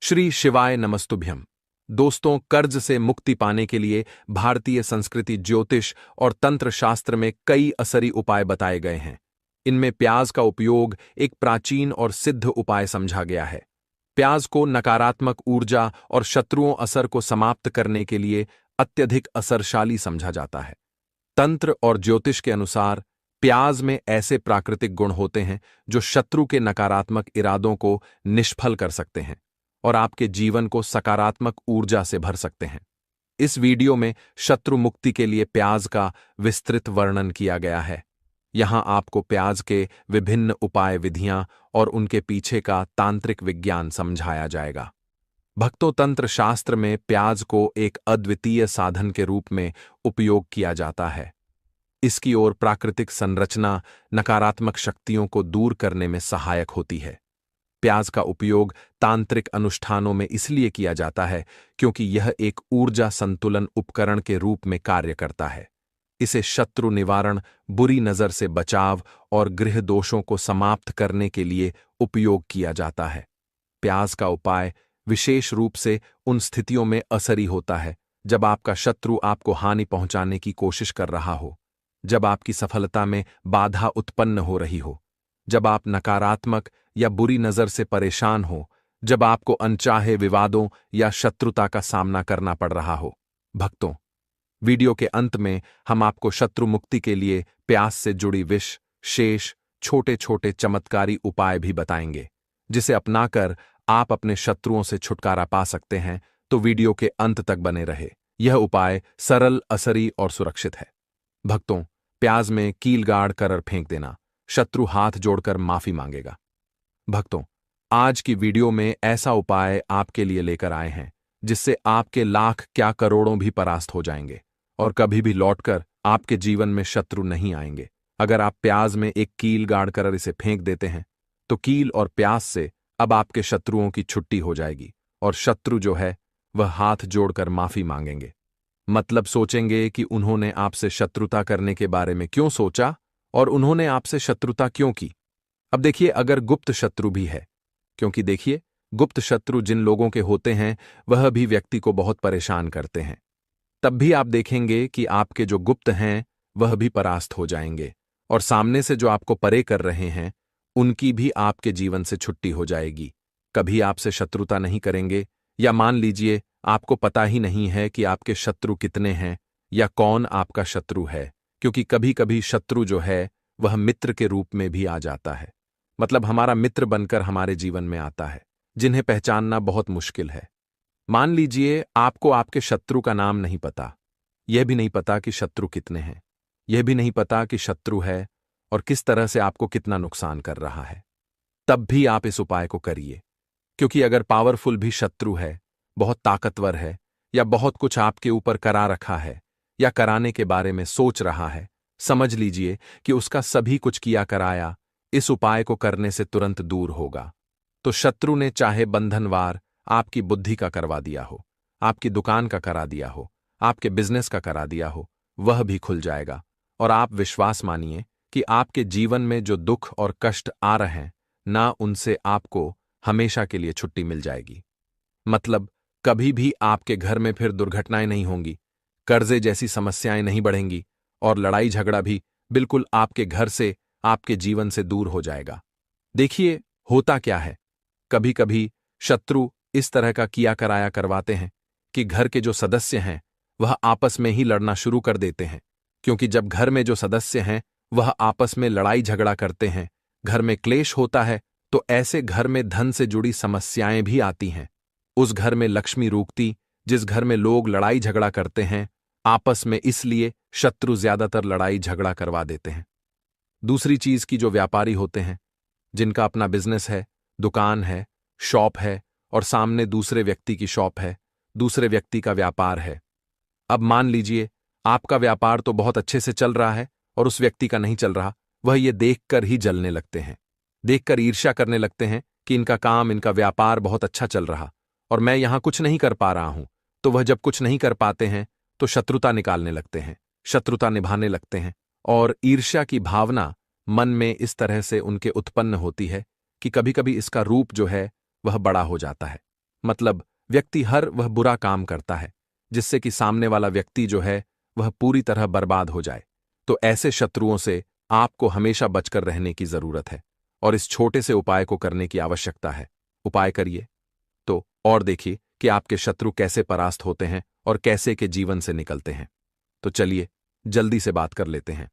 श्री शिवाय नमस्तुभ्यम। दोस्तों, कर्ज से मुक्ति पाने के लिए भारतीय संस्कृति, ज्योतिष और तंत्र शास्त्र में कई असरी उपाय बताए गए हैं। इनमें प्याज का उपयोग एक प्राचीन और सिद्ध उपाय समझा गया है। प्याज को नकारात्मक ऊर्जा और शत्रुओं असर को समाप्त करने के लिए अत्यधिक असरशाली समझा जाता है। तंत्र और ज्योतिष के अनुसार प्याज में ऐसे प्राकृतिक गुण होते हैं जो शत्रु के नकारात्मक इरादों को निष्फल कर सकते हैं और आपके जीवन को सकारात्मक ऊर्जा से भर सकते हैं। इस वीडियो में शत्रु मुक्ति के लिए प्याज का विस्तृत वर्णन किया गया है। यहां आपको प्याज के विभिन्न उपाय विधियां और उनके पीछे का तांत्रिक विज्ञान समझाया जाएगा। भक्तों, तंत्र शास्त्र में प्याज को एक अद्वितीय साधन के रूप में उपयोग किया जाता है। इसकी ओर प्राकृतिक संरचना नकारात्मक शक्तियों को दूर करने में सहायक होती है। प्याज का उपयोग तांत्रिक अनुष्ठानों में इसलिए किया जाता है क्योंकि यह एक ऊर्जा संतुलन उपकरण के रूप में कार्य करता है। इसे शत्रु निवारण, बुरी नजर से बचाव और गृह दोषों को समाप्त करने के लिए उपयोग किया जाता है। प्याज का उपाय विशेष रूप से उन स्थितियों में असरी होता है जब आपका शत्रु आपको हानि पहुंचाने की कोशिश कर रहा हो, जब आपकी सफलता में बाधा उत्पन्न हो रही हो, जब आप नकारात्मक या बुरी नजर से परेशान हो, जब आपको अनचाहे विवादों या शत्रुता का सामना करना पड़ रहा हो। भक्तों, वीडियो के अंत में हम आपको शत्रु मुक्ति के लिए प्यास से जुड़ी शेष छोटे छोटे चमत्कारी उपाय भी बताएंगे, जिसे अपनाकर आप अपने शत्रुओं से छुटकारा पा सकते हैं। तो वीडियो के अंत तक बने रहे। यह उपाय सरल, असरी और सुरक्षित है। भक्तों, प्याज में कील गाड़ कर फेंक देना। शत्रु हाथ जोड़कर माफी मांगेगा। भक्तों, आज की वीडियो में ऐसा उपाय आपके लिए लेकर आए हैं जिससे आपके लाख क्या करोड़ों भी परास्त हो जाएंगे और कभी भी लौटकर आपके जीवन में शत्रु नहीं आएंगे। अगर आप प्याज में एक कील गाड़कर इसे फेंक देते हैं तो कील और प्याज से अब आपके शत्रुओं की छुट्टी हो जाएगी और शत्रु जो है वह हाथ जोड़कर माफी मांगेंगे। मतलब सोचेंगे कि उन्होंने आपसे शत्रुता करने के बारे में क्यों सोचा और उन्होंने आपसे शत्रुता क्यों की। अब देखिए, अगर गुप्त शत्रु भी है, क्योंकि देखिए, गुप्त शत्रु जिन लोगों के होते हैं वह भी व्यक्ति को बहुत परेशान करते हैं, तब भी आप देखेंगे कि आपके जो गुप्त हैं वह भी परास्त हो जाएंगे और सामने से जो आपको परे कर रहे हैं उनकी भी आपके जीवन से छुट्टी हो जाएगी। कभी आपसे शत्रुता नहीं करेंगे, या मान लीजिए आपको पता ही नहीं है कि आपके शत्रु कितने हैं या कौन आपका शत्रु है, क्योंकि कभी कभी शत्रु जो है वह मित्र के रूप में भी आ जाता है। मतलब हमारा मित्र बनकर हमारे जीवन में आता है, जिन्हें पहचानना बहुत मुश्किल है। मान लीजिए आपको आपके शत्रु का नाम नहीं पता, यह भी नहीं पता कि शत्रु कितने हैं, यह भी नहीं पता कि शत्रु है और किस तरह से आपको कितना नुकसान कर रहा है। तब भी आप इस उपाय को करिए, क्योंकि अगर पावरफुल भी शत्रु है, बहुत ताकतवर है, या बहुत कुछ आपके ऊपर करा रखा है या कराने के बारे में सोच रहा है, समझ लीजिए कि उसका सभी कुछ किया कराया इस उपाय को करने से तुरंत दूर होगा। तो शत्रु ने चाहे बंधनवार आपकी बुद्धि का करवा दिया हो, आपकी दुकान का करा दिया हो, आपके बिजनेस का करा दिया हो, वह भी खुल जाएगा और आप विश्वास मानिए कि आपके जीवन में जो दुख और कष्ट आ रहे हैं ना, उनसे आपको हमेशा के लिए छुट्टी मिल जाएगी। मतलब कभी भी आपके घर में फिर दुर्घटनाएं नहीं होंगी, कर्जे जैसी समस्याएं नहीं बढ़ेंगी और लड़ाई झगड़ा भी बिल्कुल आपके घर से, आपके जीवन से दूर हो जाएगा। देखिए, होता क्या है, कभी कभी शत्रु इस तरह का किया कराया करवाते हैं कि घर के जो सदस्य हैं वह आपस में ही लड़ना शुरू कर देते हैं, क्योंकि जब घर में जो सदस्य हैं वह आपस में लड़ाई झगड़ा करते हैं, घर में क्लेश होता है, तो ऐसे घर में धन से जुड़ी समस्याएं भी आती हैं। उस घर में लक्ष्मी रुकती, जिस घर में लोग लड़ाई झगड़ा करते हैं आपस में, इसलिए शत्रु ज्यादातर लड़ाई झगड़ा करवा देते हैं। दूसरी चीज की जो व्यापारी होते हैं, जिनका अपना बिजनेस है, दुकान है, शॉप है और सामने दूसरे व्यक्ति की शॉप है, दूसरे व्यक्ति का व्यापार है। अब मान लीजिए आपका व्यापार तो बहुत अच्छे से चल रहा है और उस व्यक्ति का नहीं चल रहा, वह ये देखकर ही जलने लगते हैं, देखकर ईर्ष्या करने लगते हैं कि इनका काम, इनका व्यापार बहुत अच्छा चल रहा और मैं यहां कुछ नहीं कर पा रहा हूं। तो वह जब कुछ नहीं कर पाते हैं तो शत्रुता निकालने लगते हैं, शत्रुता निभाने लगते हैं और ईर्ष्या की भावना मन में इस तरह से उनके उत्पन्न होती है कि कभी कभी इसका रूप जो है वह बड़ा हो जाता है। मतलब व्यक्ति हर वह बुरा काम करता है जिससे कि सामने वाला व्यक्ति जो है वह पूरी तरह बर्बाद हो जाए। तो ऐसे शत्रुओं से आपको हमेशा बचकर रहने की जरूरत है और इस छोटे से उपाय को करने की आवश्यकता है। उपाय करिए तो और देखिए कि आपके शत्रु कैसे परास्त होते हैं और कैसे के जीवन से निकलते हैं। तो चलिए जल्दी से बात कर लेते हैं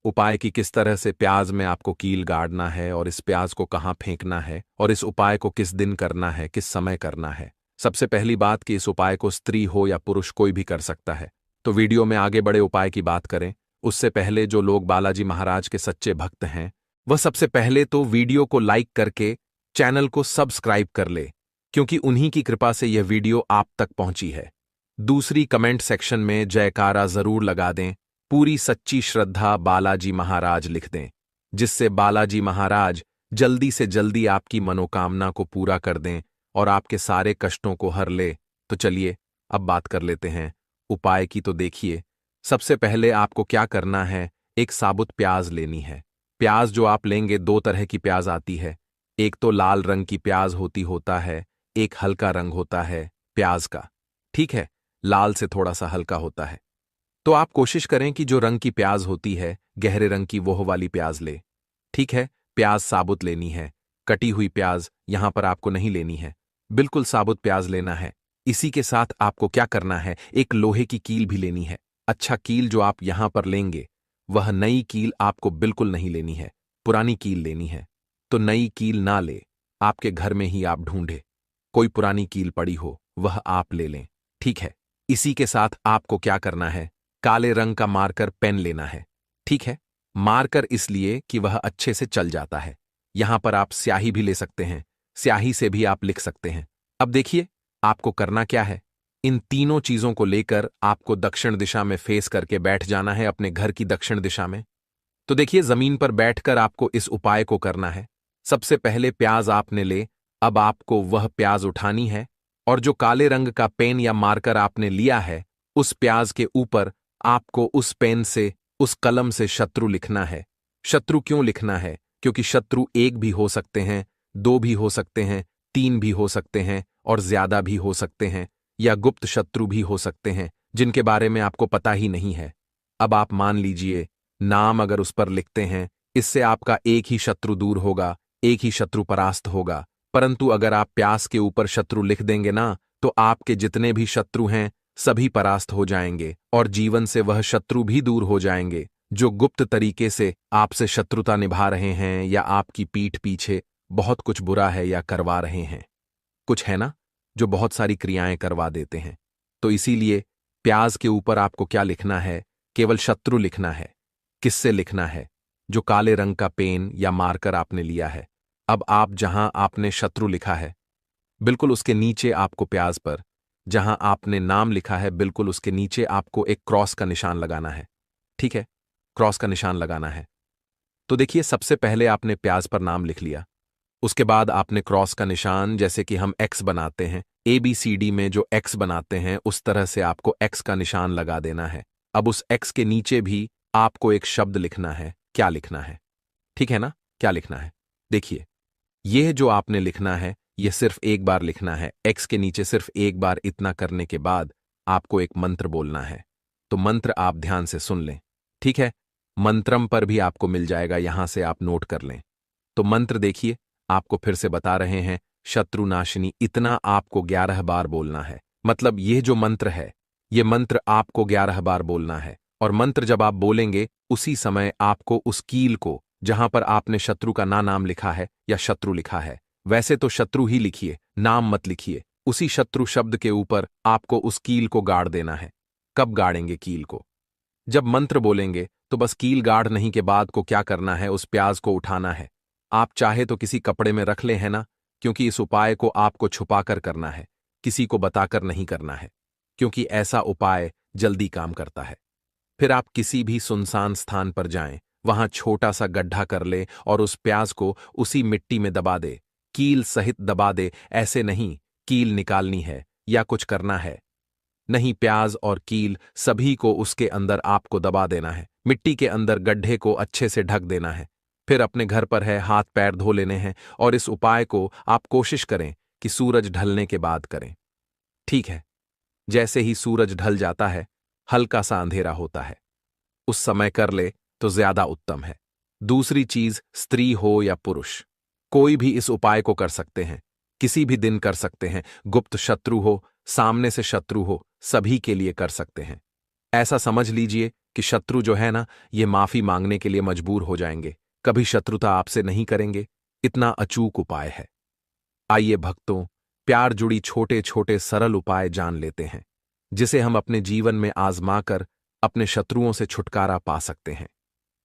उपाय की, किस तरह से प्याज में आपको कील गाड़ना है और इस प्याज को कहाँ फेंकना है और इस उपाय को किस दिन करना है, किस समय करना है। सबसे पहली बात कि इस उपाय को स्त्री हो या पुरुष कोई भी कर सकता है। तो वीडियो में आगे बड़े उपाय की बात करें उससे पहले जो लोग बालाजी महाराज के सच्चे भक्त हैं वह सबसे पहले तो वीडियो को लाइक करके चैनल को सब्सक्राइब कर ले, क्योंकि उन्हीं की कृपा से यह वीडियो आप तक पहुंची है। दूसरी, कमेंट सेक्शन में जयकारा जरूर लगा दें, पूरी सच्ची श्रद्धा बालाजी महाराज लिख दें, जिससे बालाजी महाराज जल्दी से जल्दी आपकी मनोकामना को पूरा कर दें और आपके सारे कष्टों को हर ले। तो चलिए अब बात कर लेते हैं उपाय की। तो देखिए सबसे पहले आपको क्या करना है, एक साबुत प्याज लेनी है। प्याज जो आप लेंगे, दो तरह की प्याज आती है, एक तो लाल रंग की प्याज होता है, एक हल्का रंग होता है प्याज का, ठीक है, लाल से थोड़ा सा हल्का होता है। तो आप कोशिश करें कि जो रंग की प्याज होती है गहरे रंग की वो वाली प्याज ले, ठीक है। प्याज साबुत लेनी है, कटी हुई प्याज यहां पर आपको नहीं लेनी है, बिल्कुल साबुत प्याज लेना है। इसी के साथ आपको क्या करना है, एक लोहे की कील भी लेनी है। अच्छा, कील जो आप यहां पर लेंगे वह नई कील आपको बिल्कुल नहीं लेनी है, पुरानी कील लेनी है। तो नई कील ना ले, आपके घर में ही आप ढूंढे कोई पुरानी कील पड़ी हो वह आप ले लें, ठीक है। इसी के साथ आपको क्या करना है, काले रंग का मार्कर पेन लेना है, ठीक है। मार्कर इसलिए कि वह अच्छे से चल जाता है। यहां पर आप स्याही भी ले सकते हैं, स्याही से भी आप लिख सकते हैं। अब देखिए आपको करना क्या है, इन तीनों चीजों को लेकर आपको दक्षिण दिशा में फेस करके बैठ जाना है, अपने घर की दक्षिण दिशा में। तो देखिए जमीन पर बैठकर आपको इस उपाय को करना है। सबसे पहले प्याज आपने ले, अब आपको वह प्याज उठानी है और जो काले रंग का पेन या मार्कर आपने लिया है उस प्याज के ऊपर आपको उस पेन से, उस कलम से शत्रु लिखना है। शत्रु क्यों लिखना है, क्योंकि शत्रु एक भी हो सकते हैं, दो भी हो सकते हैं, तीन भी हो सकते हैं और ज्यादा भी हो सकते हैं, या गुप्त शत्रु भी हो सकते हैं जिनके बारे में आपको पता ही नहीं है। अब आप मान लीजिए नाम अगर उस पर लिखते हैं, इससे आपका एक ही शत्रु दूर होगा, एक ही शत्रु परास्त होगा। परंतु अगर आप प्यास के ऊपर शत्रु लिख देंगे ना, तो आपके जितने भी शत्रु हैं सभी परास्त हो जाएंगे और जीवन से वह शत्रु भी दूर हो जाएंगे जो गुप्त तरीके से आपसे शत्रुता निभा रहे हैं या आपकी पीठ पीछे बहुत कुछ बुरा है या करवा रहे हैं। कुछ है ना जो बहुत सारी क्रियाएं करवा देते हैं। तो इसीलिए प्याज के ऊपर आपको क्या लिखना है, केवल शत्रु लिखना है। किससे लिखना है, जो काले रंग का पेन या मार्कर आपने लिया है। अब आप जहां आपने शत्रु लिखा है बिल्कुल उसके नीचे आपको प्याज पर जहां आपने नाम लिखा है बिल्कुल उसके नीचे आपको एक क्रॉस का निशान लगाना है, ठीक है, क्रॉस का निशान लगाना है। तो देखिए सबसे पहले आपने प्याज पर नाम लिख लिया, उसके बाद आपने क्रॉस का निशान, जैसे कि हम एक्स बनाते हैं ABCD में जो एक्स बनाते हैं उस तरह से आपको एक्स का निशान लगा देना है। अब उस एक्स के नीचे भी आपको एक शब्द लिखना है। क्या लिखना है, ठीक है ना, क्या लिखना है, देखिए यह जो आपने लिखना है यह सिर्फ एक बार लिखना है। एक्स के नीचे सिर्फ एक बार इतना करने के बाद आपको एक मंत्र बोलना है। तो मंत्र आप ध्यान से सुन लें, ठीक है। मंत्रम पर भी आपको मिल जाएगा, यहां से आप नोट कर लें। तो मंत्र देखिए आपको फिर से बता रहे हैं, शत्रुनाशिनी, इतना आपको 11 बार बोलना है। मतलब यह जो मंत्र है यह मंत्र आपको 11 बार बोलना है। और मंत्र जब आप बोलेंगे उसी समय आपको उस कील को जहां पर आपने शत्रु का नाम लिखा है या शत्रु लिखा है, वैसे तो शत्रु ही लिखिए, नाम मत लिखिए, उसी शत्रु शब्द के ऊपर आपको उस कील को गाड़ देना है। कब गाड़ेंगे कील को, जब मंत्र बोलेंगे। तो बस कील गाड़ नहीं के बाद को क्या करना है, उस प्याज को उठाना है। आप चाहे तो किसी कपड़े में रख ले, है ना, क्योंकि इस उपाय को आपको छुपाकर करना है, किसी को बताकर नहीं करना है, क्योंकि ऐसा उपाय जल्दी काम करता है। फिर आप किसी भी सुनसान स्थान पर जाएं, वहां छोटा सा गड्ढा कर ले और उस प्याज को उसी मिट्टी में दबा दे, कील सहित दबा दे। ऐसे नहीं कील निकालनी है या कुछ करना है, नहीं, प्याज और कील सभी को उसके अंदर आपको दबा देना है। मिट्टी के अंदर गड्ढे को अच्छे से ढक देना है। फिर अपने घर पर है, हाथ पैर धो लेने हैं और इस उपाय को आप कोशिश करें कि सूरज ढलने के बाद करें। ठीक है, जैसे ही सूरज ढल जाता है, हल्का सा अंधेरा होता है, उस समय कर ले तो ज्यादा उत्तम है। दूसरी चीज, स्त्री हो या पुरुष, कोई भी इस उपाय को कर सकते हैं, किसी भी दिन कर सकते हैं। गुप्त शत्रु हो, सामने से शत्रु हो, सभी के लिए कर सकते हैं। ऐसा समझ लीजिए कि शत्रु जो है ना, ये माफी मांगने के लिए मजबूर हो जाएंगे, कभी शत्रुता आपसे नहीं करेंगे। इतना अचूक उपाय है। आइए भक्तों, प्यार जुड़ी छोटे छोटे सरल उपाय जान लेते हैं, जिसे हम अपने जीवन में आजमाकर अपने शत्रुओं से छुटकारा पा सकते हैं।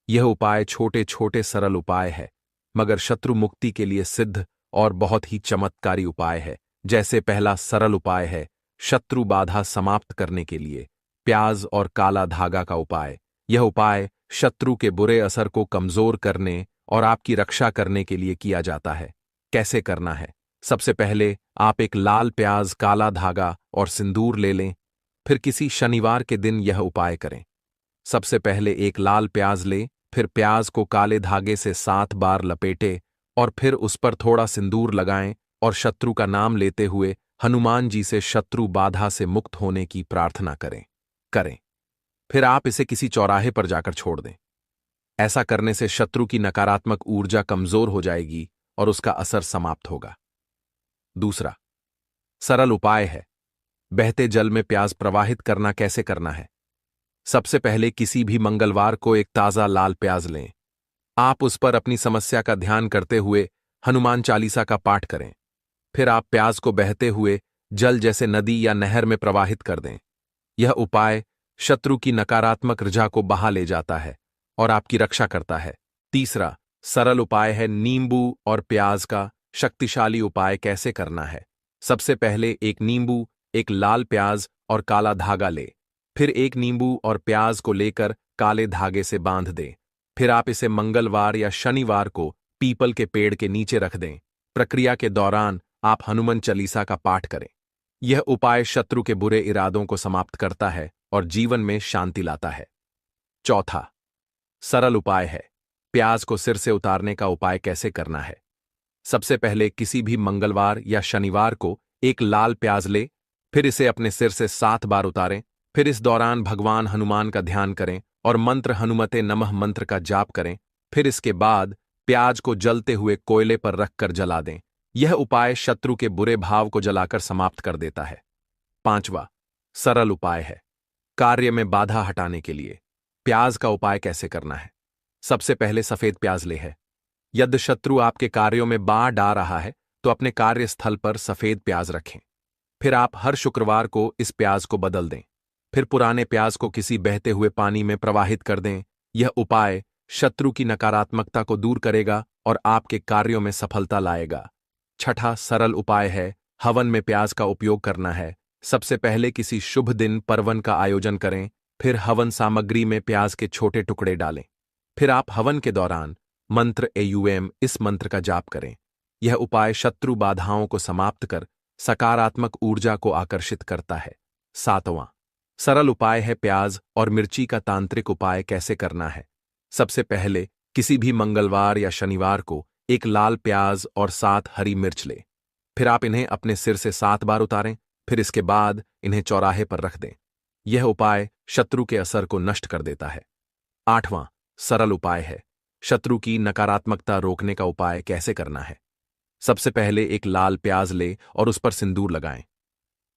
यह उपाय छोटे छोटे सरल उपाय है, मगर शत्रु मुक्ति के लिए सिद्ध और बहुत ही चमत्कारी उपाय है। जैसे पहला सरल उपाय है शत्रु बाधा समाप्त करने के लिए प्याज और काला धागा का उपाय। यह उपाय शत्रु के बुरे असर को कमजोर करने और आपकी रक्षा करने के लिए किया जाता है। कैसे करना है? सबसे पहले आप एक लाल प्याज, काला धागा और सिंदूर ले लें। फिर किसी शनिवार के दिन यह उपाय करें। सबसे पहले एक लाल प्याज लें, फिर प्याज को काले धागे से 7 बार लपेटे और फिर उस पर थोड़ा सिंदूर लगाएं और शत्रु का नाम लेते हुए हनुमान जी से शत्रु बाधा से मुक्त होने की प्रार्थना करें। फिर आप इसे किसी चौराहे पर जाकर छोड़ दें। ऐसा करने से शत्रु की नकारात्मक ऊर्जा कमजोर हो जाएगी और उसका असर समाप्त होगा। दूसरा सरल उपाय है बहते जल में प्याज प्रवाहित करना। कैसे करना है? सबसे पहले किसी भी मंगलवार को एक ताजा लाल प्याज लें। आप उस पर अपनी समस्या का ध्यान करते हुए हनुमान चालीसा का पाठ करें। फिर आप प्याज को बहते हुए जल जैसे नदी या नहर में प्रवाहित कर दें। यह उपाय शत्रु की नकारात्मक ऊर्जा को बहा ले जाता है और आपकी रक्षा करता है। तीसरा सरल उपाय है नींबू और प्याज का शक्तिशाली उपाय। कैसे करना है? सबसे पहले एक नींबू, एक लाल प्याज और काला धागा ले। फिर एक नींबू और प्याज को लेकर काले धागे से बांध दें। फिर आप इसे मंगलवार या शनिवार को पीपल के पेड़ के नीचे रख दें। प्रक्रिया के दौरान आप हनुमान चालीसा का पाठ करें। यह उपाय शत्रु के बुरे इरादों को समाप्त करता है और जीवन में शांति लाता है। चौथा सरल उपाय है प्याज को सिर से उतारने का उपाय। कैसे करना है? सबसे पहले किसी भी मंगलवार या शनिवार को एक लाल प्याज ले, फिर इसे अपने सिर से 7 बार उतारें। फिर इस दौरान भगवान हनुमान का ध्यान करें और मंत्र हनुमते नमः मंत्र का जाप करें। फिर इसके बाद प्याज को जलते हुए कोयले पर रखकर जला दें। यह उपाय शत्रु के बुरे भाव को जलाकर समाप्त कर देता है। पांचवा सरल उपाय है कार्य में बाधा हटाने के लिए प्याज का उपाय। कैसे करना है? सबसे पहले सफेद प्याज ले है। यदि शत्रु आपके कार्यों में बाधा डाल रहा है तो अपने कार्यस्थल पर सफेद प्याज रखें। फिर आप हर शुक्रवार को इस प्याज को बदल दें। फिर पुराने प्याज को किसी बहते हुए पानी में प्रवाहित कर दें। यह उपाय शत्रु की नकारात्मकता को दूर करेगा और आपके कार्यों में सफलता लाएगा। छठा सरल उपाय है हवन में प्याज का उपयोग करना है। सबसे पहले किसी शुभ दिन पर्वन का आयोजन करें। फिर हवन सामग्री में प्याज के छोटे टुकड़े डालें। फिर आप हवन के दौरान मंत्र एयूएम इस मंत्र का जाप करें। यह उपाय शत्रु बाधाओं को समाप्त कर सकारात्मक ऊर्जा को आकर्षित करता है। सातवां सरल उपाय है प्याज और मिर्ची का तांत्रिक उपाय। कैसे करना है? सबसे पहले किसी भी मंगलवार या शनिवार को एक लाल प्याज और 7 हरी मिर्च ले। फिर आप इन्हें अपने सिर से 7 बार उतारें। फिर इसके बाद इन्हें चौराहे पर रख दें। यह उपाय शत्रु के असर को नष्ट कर देता है। आठवां सरल उपाय है शत्रु की नकारात्मकता रोकने का उपाय। कैसे करना है? सबसे पहले एक लाल प्याज ले और उस पर सिंदूर लगाएं।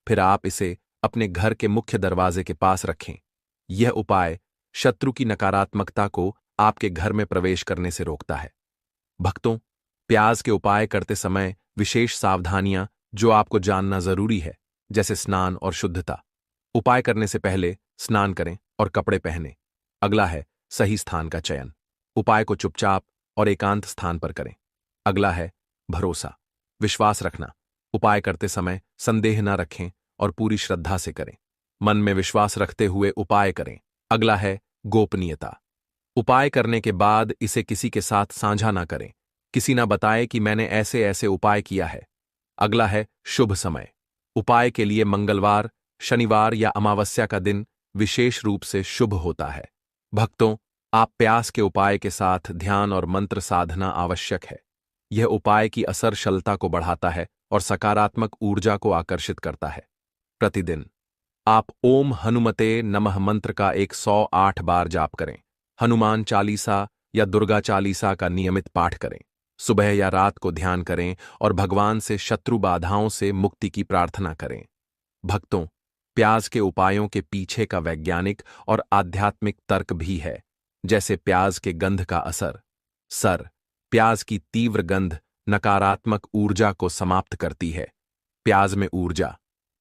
फिर आप इसे अपने घर के मुख्य दरवाजे के पास रखें। यह उपाय शत्रु की नकारात्मकता को आपके घर में प्रवेश करने से रोकता है। भक्तों, प्याज के उपाय करते समय विशेष सावधानियां जो आपको जानना जरूरी है, जैसे स्नान और शुद्धता। उपाय करने से पहले स्नान करें और कपड़े पहनें। अगला है सही स्थान का चयन। उपाय को चुपचाप और एकांत स्थान पर करें। अगला है भरोसा, विश्वास रखना। उपाय करते समय संदेह न रखें और पूरी श्रद्धा से करें। मन में विश्वास रखते हुए उपाय करें। अगला है गोपनीयता। उपाय करने के बाद इसे किसी के साथ साझा ना करें। किसी ना बताए कि मैंने ऐसे ऐसे उपाय किया है। अगला है शुभ समय। उपाय के लिए मंगलवार, शनिवार या अमावस्या का दिन विशेष रूप से शुभ होता है। भक्तों, आप प्यास के उपाय के साथ ध्यान और मंत्र साधना आवश्यक है। यह उपाय की असरशलता को बढ़ाता है और सकारात्मक ऊर्जा को आकर्षित करता है। प्रतिदिन आप ओम हनुमते नमः मंत्र का 108 बार जाप करें। हनुमान चालीसा या दुर्गा चालीसा का नियमित पाठ करें। सुबह या रात को ध्यान करें और भगवान से शत्रु बाधाओं से मुक्ति की प्रार्थना करें। भक्तों, प्याज के उपायों के पीछे का वैज्ञानिक और आध्यात्मिक तर्क भी है। जैसे प्याज के गंध का असर। प्याज की तीव्र गंध नकारात्मक ऊर्जा को समाप्त करती है। प्याज में ऊर्जा।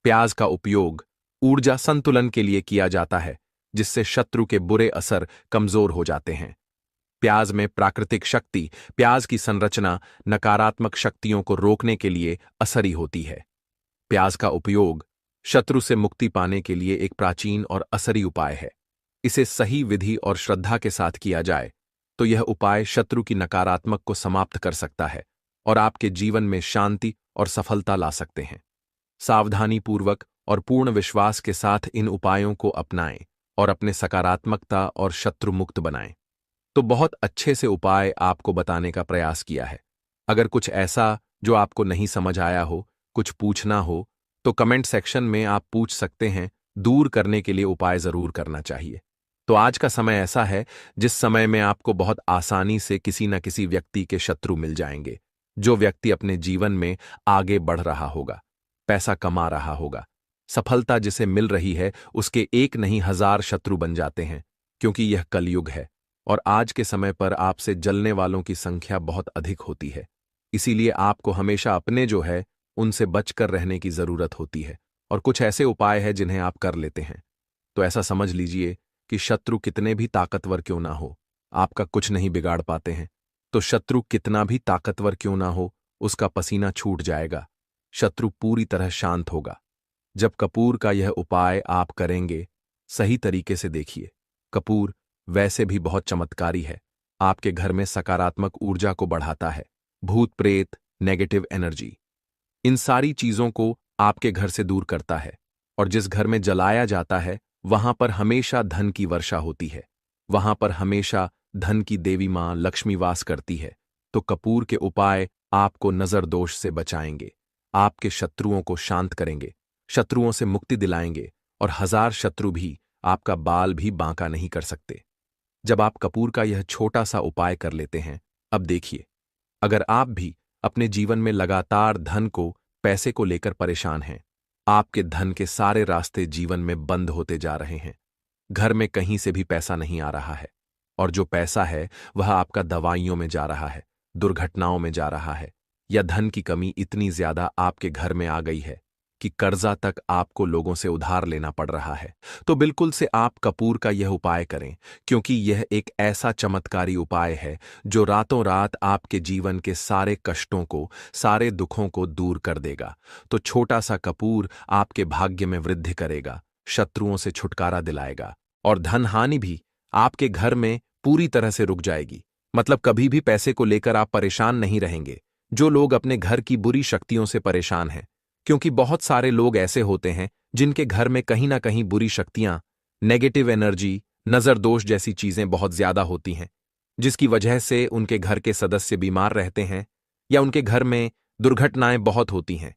प्याज का उपयोग ऊर्जा संतुलन के लिए किया जाता है, जिससे शत्रु के बुरे असर कमजोर हो जाते हैं। प्याज में प्राकृतिक शक्ति। प्याज की संरचना नकारात्मक शक्तियों को रोकने के लिए असरी होती है। प्याज का उपयोग शत्रु से मुक्ति पाने के लिए एक प्राचीन और असरी उपाय है। इसे सही विधि और श्रद्धा के साथ किया जाए तो यह उपाय शत्रु की नकारात्मक को समाप्त कर सकता है और आपके जीवन में शांति और सफलता ला सकते हैं। सावधानीपूर्वक और पूर्ण विश्वास के साथ इन उपायों को अपनाएं और अपने सकारात्मकता और शत्रु मुक्त बनाएं। तो बहुत अच्छे से उपाय आपको बताने का प्रयास किया है। अगर कुछ ऐसा जो आपको नहीं समझ आया हो, कुछ पूछना हो, तो कमेंट सेक्शन में आप पूछ सकते हैं। दूर करने के लिए उपाय जरूर करना चाहिए। तो आज का समय ऐसा है जिस समय में आपको बहुत आसानी से किसी न किसी व्यक्ति के शत्रु मिल जाएंगे। जो व्यक्ति अपने जीवन में आगे बढ़ रहा होगा, पैसा कमा रहा होगा, सफलता जिसे मिल रही है, उसके एक नहीं 1000 शत्रु बन जाते हैं, क्योंकि यह कलयुग है और आज के समय पर आपसे जलने वालों की संख्या बहुत अधिक होती है। इसीलिए आपको हमेशा अपने जो है उनसे बचकर रहने की जरूरत होती है और कुछ ऐसे उपाय हैं जिन्हें आप कर लेते हैं। तो ऐसा समझ लीजिए कि शत्रु कितने भी ताकतवर क्यों ना हो, आपका कुछ नहीं बिगाड़ पाते हैं। तो शत्रु कितना भी ताकतवर क्यों ना हो, उसका पसीना छूट जाएगा। शत्रु पूरी तरह शांत होगा। जब कपूर का यह उपाय आप करेंगे, सही तरीके से देखिए। कपूर वैसे भी बहुत चमत्कारी है। आपके घर में सकारात्मक ऊर्जा को बढ़ाता है। भूत प्रेत, नेगेटिव एनर्जी, इन सारी चीजों को आपके घर से दूर करता है। और जिस घर में जलाया जाता है वहां पर हमेशा धन की वर्षा होती है। वहां पर हमेशा धन की देवी मां लक्ष्मी वास करती है। तो कपूर के उपाय आपको नजर दोष से बचाएंगे, आपके शत्रुओं को शांत करेंगे, शत्रुओं से मुक्ति दिलाएंगे और 1000 शत्रु भी आपका बाल भी बांका नहीं कर सकते। जब आप कपूर का यह छोटा सा उपाय कर लेते हैं, अब देखिए, अगर आप भी अपने जीवन में लगातार धन को, पैसे को लेकर परेशान हैं, आपके धन के सारे रास्ते जीवन में बंद होते जा रहे हैं, घर में कहीं से भी पैसा नहीं आ रहा है और जो पैसा है वह आपका दवाइयों में जा रहा है, दुर्घटनाओं में जा रहा है, या धन की कमी इतनी ज्यादा आपके घर में आ गई है कि कर्जा तक आपको लोगों से उधार लेना पड़ रहा है, तो बिल्कुल से आप कपूर का यह उपाय करें, क्योंकि यह एक ऐसा चमत्कारी उपाय है जो रातों रात आपके जीवन के सारे कष्टों को, सारे दुखों को दूर कर देगा। तो छोटा सा कपूर आपके भाग्य में वृद्धि करेगा, शत्रुओं से छुटकारा दिलाएगा और धन हानि भी आपके घर में पूरी तरह से रुक जाएगी। मतलब कभी भी पैसे को लेकर आप परेशान नहीं रहेंगे। जो लोग अपने घर की बुरी शक्तियों से परेशान हैं, क्योंकि बहुत सारे लोग ऐसे होते हैं जिनके घर में कहीं ना कहीं बुरी शक्तियां, नेगेटिव एनर्जी, नजर दोष जैसी चीजें बहुत ज्यादा होती हैं, जिसकी वजह से उनके घर के सदस्य बीमार रहते हैं या उनके घर में दुर्घटनाएं बहुत होती हैं,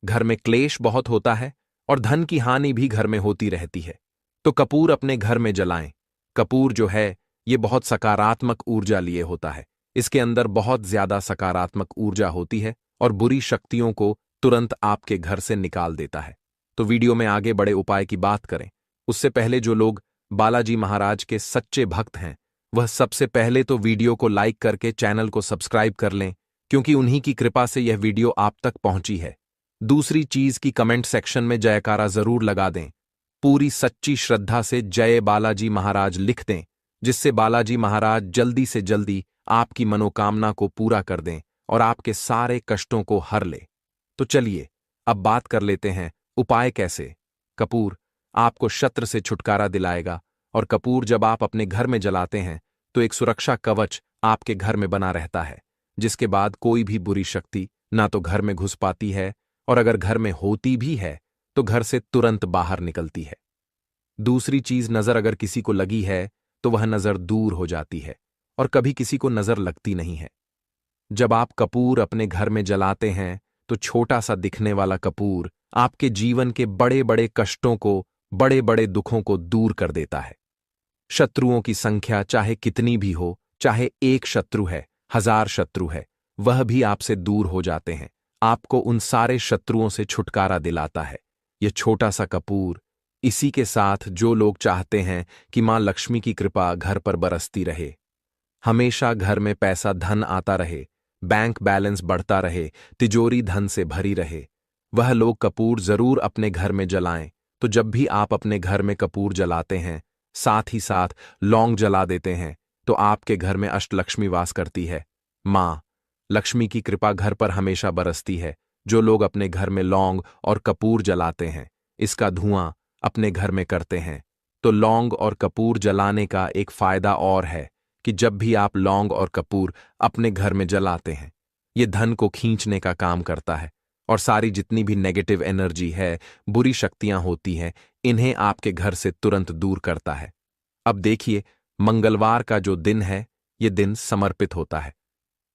घर में क्लेश बहुत होता है और धन की हानि भी घर में होती रहती है। तो कपूर अपने घर में जलाएं। कपूर जो है ये बहुत सकारात्मक ऊर्जा लिए होता है। इसके अंदर बहुत ज्यादा सकारात्मक ऊर्जा होती है और बुरी शक्तियों को तुरंत आपके घर से निकाल देता है। तो वीडियो में आगे बड़े उपाय की बात करें उससे पहले जो लोग बालाजी महाराज के सच्चे भक्त हैं, वह सबसे पहले तो वीडियो को लाइक करके चैनल को सब्सक्राइब कर लें, क्योंकि उन्हीं की कृपा से यह वीडियो आप तक पहुंची है। दूसरी चीज की कमेंट सेक्शन में जयकारा जरूर लगा दें। पूरी सच्ची श्रद्धा से जय बालाजी महाराज लिख दें, जिससे बालाजी महाराज जल्दी से जल्दी आपकी मनोकामना को पूरा कर दें और आपके सारे कष्टों को हर ले। तो चलिए अब बात कर लेते हैं उपाय कैसे। कपूर आपको शत्रु से छुटकारा दिलाएगा और कपूर जब आप अपने घर में जलाते हैं तो एक सुरक्षा कवच आपके घर में बना रहता है, जिसके बाद कोई भी बुरी शक्ति ना तो घर में घुस पाती है और अगर घर में होती भी है तो घर से तुरंत बाहर निकलती है। दूसरी चीज, नजर अगर किसी को लगी है तो वह नजर दूर हो जाती है और कभी किसी को नजर लगती नहीं है। जब आप कपूर अपने घर में जलाते हैं तो छोटा सा दिखने वाला कपूर आपके जीवन के बड़े बड़े कष्टों को, बड़े बड़े दुखों को दूर कर देता है। शत्रुओं की संख्या चाहे कितनी भी हो, चाहे एक शत्रु है, 1000 शत्रु है, वह भी आपसे दूर हो जाते हैं। आपको उन सारे शत्रुओं से छुटकारा दिलाता है यह छोटा सा कपूर। इसी के साथ जो लोग चाहते हैं कि मां लक्ष्मी की कृपा घर पर बरसती रहे, हमेशा घर में पैसा धन आता रहे, बैंक बैलेंस बढ़ता रहे, तिजोरी धन से भरी रहे, वह लोग कपूर जरूर अपने घर में जलाएं। तो जब भी आप अपने घर में कपूर जलाते हैं, साथ ही साथ लौंग जला देते हैं, तो आपके घर में अष्टलक्ष्मी वास करती है। मां लक्ष्मी की कृपा घर पर हमेशा बरसती है। जो लोग अपने घर में लौंग और कपूर जलाते हैं, इसका धुआं अपने घर में करते हैं, तो लौंग और कपूर जलाने का एक फायदा और है कि जब भी आप लौंग और कपूर अपने घर में जलाते हैं, ये धन को खींचने का काम करता है और सारी जितनी भी नेगेटिव एनर्जी है, बुरी शक्तियां होती हैं, इन्हें आपके घर से तुरंत दूर करता है। अब देखिए, मंगलवार का जो दिन है, ये दिन समर्पित होता है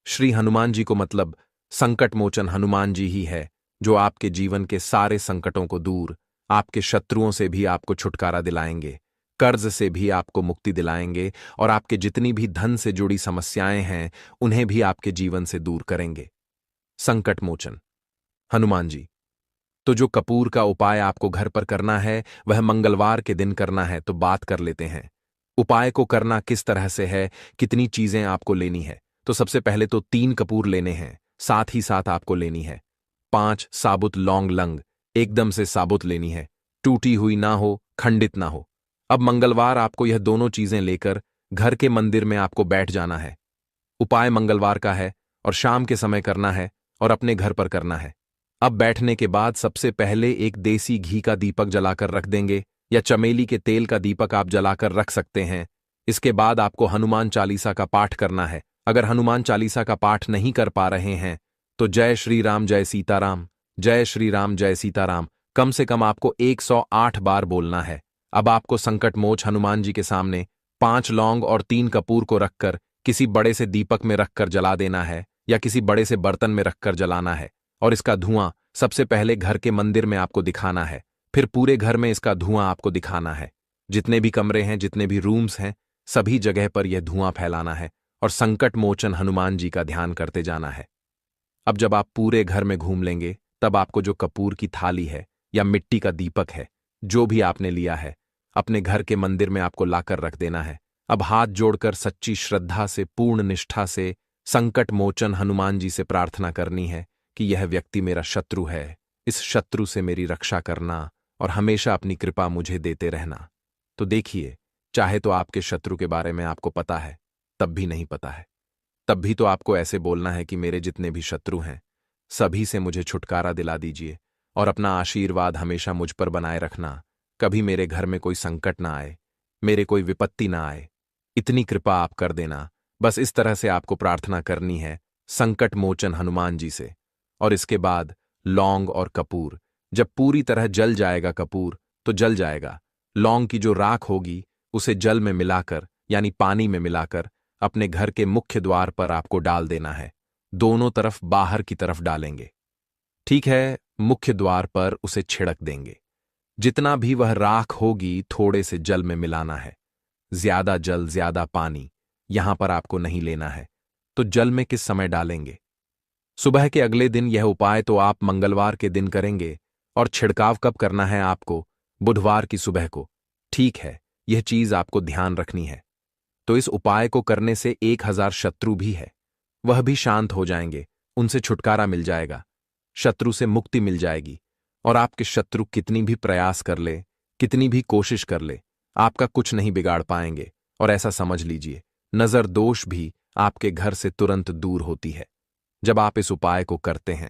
श्री हनुमान जी को, मतलब संकट मोचन हनुमान जी ही है जो आपके जीवन के सारे संकटों को दूर, आपके शत्रुओं से भी आपको छुटकारा दिलाएंगे, कर्ज से भी आपको मुक्ति दिलाएंगे और आपके जितनी भी धन से जुड़ी समस्याएं हैं उन्हें भी आपके जीवन से दूर करेंगे। संकट मोचन हनुमान जी। तो जो कपूर का उपाय आपको घर पर करना है वह मंगलवार के दिन करना है, तो बात कर लेते हैं। उपाय को करना किस तरह से है, कितनी चीजें आपको लेनी है। तो सबसे पहले तो 3 कपूर लेने हैं, साथ ही साथ आपको लेनी है 5 साबुत लौंग लंग, एकदम से साबुत लेनी है, टूटी हुई ना हो, खंडित ना हो। अब मंगलवार आपको यह दोनों चीजें लेकर घर के मंदिर में आपको बैठ जाना है। उपाय मंगलवार का है और शाम के समय करना है और अपने घर पर करना है। अब बैठने के बाद सबसे पहले एक देसी घी का दीपक जलाकर रख देंगे, या चमेली के तेल का दीपक आप जलाकर रख सकते हैं। इसके बाद आपको हनुमान चालीसा का पाठ करना है। अगर हनुमान चालीसा का पाठ नहीं कर पा रहे हैं तो जय श्री राम जय सीताराम, जय श्री राम जय सीताराम कम से कम आपको 108 बार बोलना है। अब आपको संकट मोच हनुमान जी के सामने 5 लौंग और 3 कपूर को रखकर किसी बड़े से दीपक में रखकर जला देना है, या किसी बड़े से बर्तन में रखकर जलाना है और इसका धुआं सबसे पहले घर के मंदिर में आपको दिखाना है, फिर पूरे घर में इसका धुआं आपको दिखाना है। जितने भी कमरे हैं, जितने भी रूम्स हैं, सभी जगह पर यह धुआं फैलाना है और संकट मोचन हनुमान जी का ध्यान करते जाना है। अब जब आप पूरे घर में घूम लेंगे, तब आपको जो कपूर की थाली है या मिट्टी का दीपक है, जो भी आपने लिया है, अपने घर के मंदिर में आपको लाकर रख देना है। अब हाथ जोड़कर सच्ची श्रद्धा से, पूर्ण निष्ठा से संकट मोचन हनुमान जी से प्रार्थना करनी है कि यह व्यक्ति मेरा शत्रु है, इस शत्रु से मेरी रक्षा करना और हमेशा अपनी कृपा मुझे देते रहना। तो देखिए, चाहे तो आपके शत्रु के बारे में आपको पता है, तब भी नहीं पता है, तब भी तो आपको ऐसे बोलना है कि मेरे जितने भी शत्रु हैं, सभी से मुझे छुटकारा दिला दीजिए और अपना आशीर्वाद हमेशा मुझ पर बनाए रखना। कभी मेरे घर में कोई संकट ना आए, मेरे कोई विपत्ति ना आए, इतनी कृपा आप कर देना। बस इस तरह से आपको प्रार्थना करनी है संकट मोचन हनुमान जी से। और इसके बाद लौंग और कपूर, जब पूरी तरह जल जाएगा कपूर, तो जल जाएगा, लौंग की जो राख होगी उसे जल में मिलाकर, यानी पानी में मिलाकर अपने घर के मुख्य द्वार पर आपको डाल देना है। दोनों तरफ बाहर की तरफ डालेंगे, ठीक है, मुख्य द्वार पर उसे छिड़क देंगे। जितना भी वह राख होगी थोड़े से जल में मिलाना है। ज्यादा जल, ज्यादा पानी यहां पर आपको नहीं लेना है। तो जल में किस समय डालेंगे? सुबह के अगले दिन। यह उपाय तो आप मंगलवार के दिन करेंगे और छिड़काव कब करना है आपको? बुधवार की सुबह को। ठीक है, यह चीज आपको ध्यान रखनी है। तो इस उपाय को करने से 1000 शत्रु भी है, वह भी शांत हो जाएंगे, उनसे छुटकारा मिल जाएगा, शत्रु से मुक्ति मिल जाएगी। और आपके शत्रु कितनी भी प्रयास कर ले, कितनी भी कोशिश कर ले, आपका कुछ नहीं बिगाड़ पाएंगे। और ऐसा समझ लीजिए, नजर दोष भी आपके घर से तुरंत दूर होती है जब आप इस उपाय को करते हैं।